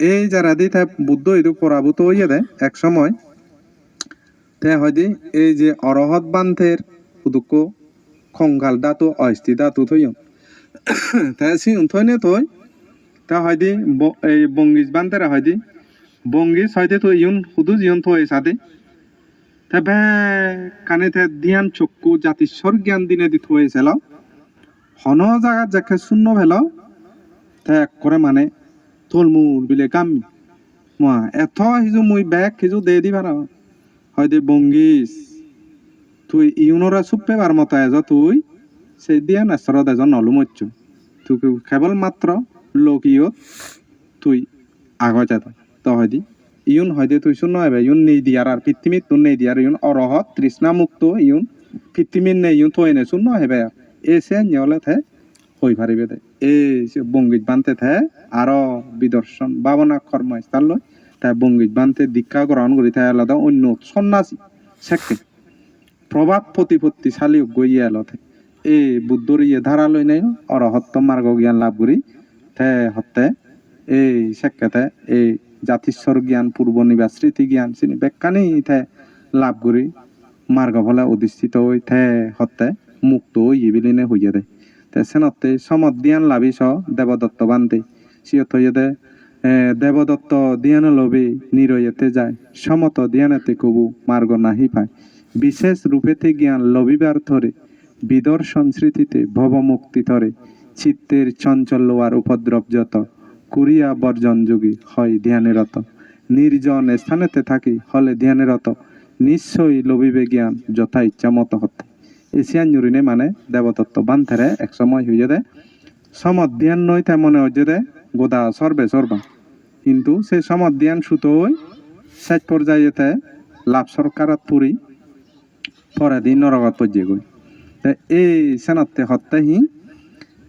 এই যারা দি বুদ্ধ এটু পরাভূত হইয়া দেয় এক সময় হয়দি এই যে অরহত বান্ধের উদুক্য খঙ্গাল দাতু অস্থি দাতু থইয়ন সিউন থইনে থই হয়দি এই বঙ্গিজ বান্ধেরা হয়দি বঙ্গিজ হয়দি তো ইউন হুদু জিয়ন থই সাদে বে কানে ধ্যান চক্ষু জাতিস্বর জ্ঞান দিনে দি থইছিল হন জায়গা যাকে শূন্য ভেল এক করে মানে থলমুল বিলে গাম্মি মা এত হিজু মুই ব্যাগ হিজু দে দি ভাড়া হয়তো বঙ্গিস তুই ইউনরা সুপে বার মতো এজ তুই সেই দিয়া নেসরত এজন নলু মচ্ছ তুই কেবল মাত্র লোকিও তুই আগত যেত তো হয়দি ইউন হয়তো তুই শূন্য হবে ইউন নেই দিয়ার আর পৃথিবীত তুই নেই দিয়ার ইউন অরহত তৃষ্ণা মুক্ত ইউন পৃথিবীর নেই ইউন থই নে শূন্য হবে এসে নিয়লে থে হই পারিবে দে এই বঙ্গিত বানতে থে আরো বিদর্শন ভাবনা কর্মস্থল লয় তাই বঙ্গিত বানতে দীক্ষা গ্রহণ করি তাই আলাদা অন্য সন্ন্যাসী শেখে প্রভাব প্রতিপত্তিশালী গইয়া এলতে এই বুদ্ধর ইয়ে ধারা লই নাই অরহত্ত মার্গ জ্ঞান লাভ করি থে হতে এই শেখাতে এই জাতিস্বর জ্ঞান পূর্ব নিবাস স্মৃতি জ্ঞান চিনি বেকানি থে লাভ করি মার্গ ফলে অধিষ্ঠিত হই থে হতে মুক্ত ইবিলিনে হইয়া দেয় সেনতে সমত ধ্যান লাভিস দেবদত্ত বান্ধে সিয়ত হইয়ে দেবদত্ত ধ্যান লবে নিরয়েতে যায় সমত ধ্যানেতে কবু মার্গ নাহি পায় বিশেষ রূপেতে জ্ঞান লবিবার থরে বিদর্শন স্মৃতিতে ভবমুক্তি থরে চিত্তের চঞ্চল আর উপদ্রব যত কুরিয়া বর্জন যোগী হয় ধ্যানেরত নির্জন স্থানেতে থাকি হলে ধ্যানেরত নিশ্চয়ই লবিবে জ্ঞান যথা ইচ্ছা মতো হতে এশিয়ান জুড়িনে মানে দেবদত্ত বান্ধেরে এক সময় হইয়ে দেয় সমত ধ্যান নই তাই মনে হচ্ছে দে গোদা সরবে সরবা কিন্তু সেই সমত ধ্যান সুতোই শেষ পর্যায়েতে লাভ সরকারত পুরি পরে দিন নরগত পর্যায়ে গই এই সেনাতে হত্যাহি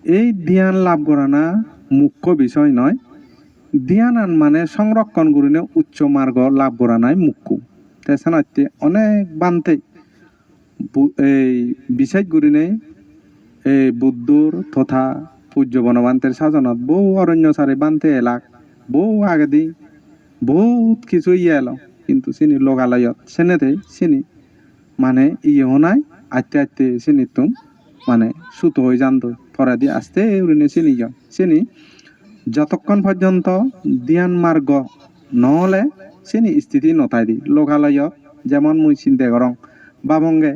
এই ধ্যান লাভ করা না মুখ্য বিষয় নয় ধ্যান আন মানে সংরক্ষণ করিনে উচ্চ মার্গ লাভ করা নাই মুখ্য তাই সেনাতে অনেক বানতে এই বিশেষ করিনে এই বুদ্ধর তথা পূজ্য বনবান্তের সাজনত বহু অরণ্য সারে বানতে এলাক বহু আগে দি বহুত কিছু ইয়ে এলো কিন্তু চিনি লোকালয়ত সেনেতে চিনি মানে ইয়েও নাই আস্তে আস্তে চিনি তুম মানে সুতো হয়ে জানত পরে দিয়ে আস্তে উড়িনে চিনি যাও চিনি যতক্ষণ পর্যন্ত ধ্যান মার্গ নহলে চিনি স্থিতি নথাই দি লোকালয়ত যেমন মুই চিন্তা করং বাবঙ্গে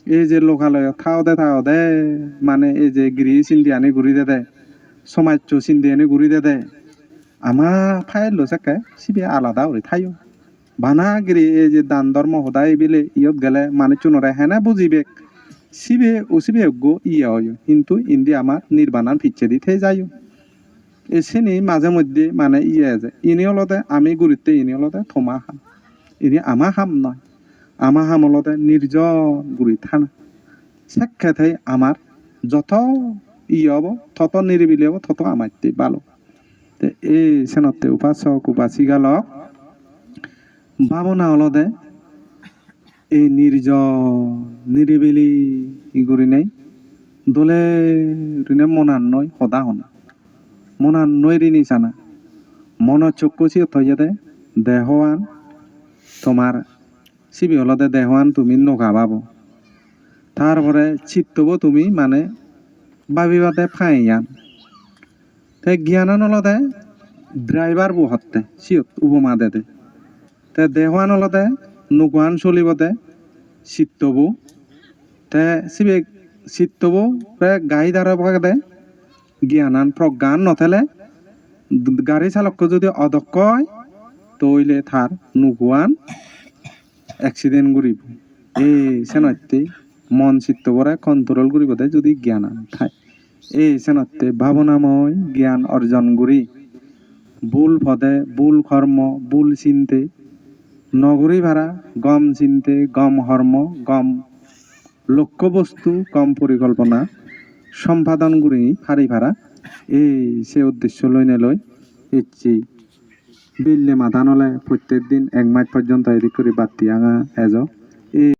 এই যে লোকালয় থাও দে মানে এই যে গৃহ চিন্তি আনি ঘুরি দে সমাজ চিন্তি আনি ঘুরি দে আমার ফাইল চাকে সিবি আলাদা ওরে থাইও বানাগিরি এই যে দান ধর্ম সদায় বিলে ইয়ত গেলে মানে চুনরে হেনা বুঝিবে সিবে উসিবে গো ইয়ে হয় কিন্তু ইন্দি আমার নির্বাণান ফিচ্ছে দিতে যাইও এসেনি মাঝে মধ্যে মানে ইয়ে যায় ইনি হলতে আমি গুরুত্বে ইনি হলতে থমা হাম ইনি আমার হাম নয় আমার হামলতে নির্জন গুড়ি থানা সাক্ষাৎ আমার যত ইয়ে হব তত নিরিবিলি হব তত আমার ভালো এই সেনতে উপাসক উপাসিকালক ভাবনা হলদে এই নিরিবিলি ইগুরি নেই দোলে ঋণে মনান নয় সদা হনা মনান নয় ঋণী চানা মন চক্ষুচি থইয়ে দে দেহওয়ান তোমার সিবি হলদে দেহওয়ান তুমি নৌকা পাবো তারপরে চিত্তব তুমি মানে ভাবিবাতে ফাইয়ান তে জ্ঞানান হলদে ড্রাইভার বো হতে সিয়ত উপমা দে তে দেহওয়ান হলদে নুগুয়ান চলিবতে চিত্তবু তে সিবে চিত্তবু গাড়ি দাঁড়াবে দে জ্ঞানান প্রজ্ঞান নথেলে গাড়ি চালককে যদি অদক্ষ হয় তইলে থার নুগুয়ান অ্যাক্সিডেন্ট করিব এই সেনতে মন চিত্তবরে কন্ট্রোল করিব দে যদি জ্ঞান আন খায় এই সেনতে ভাবনাময় জ্ঞান অর্জন করি ভুল পদে ভুল কর্ম ভুল চিন্তে নগরী ভাড়া গম চিন্তে গম হর্ম গম লক্ষ্যবস্তু কম পরিকল্পনা সম্পাদন করি ফারি ভাড়া এই সে উদ্দেশ্য লইনে লই ইচ্ছি বিল্লে মাথা নলে প্রত্যেক দিন 1 মাস পর্যন্ত এদিক করে বাতি আঙা এজ এই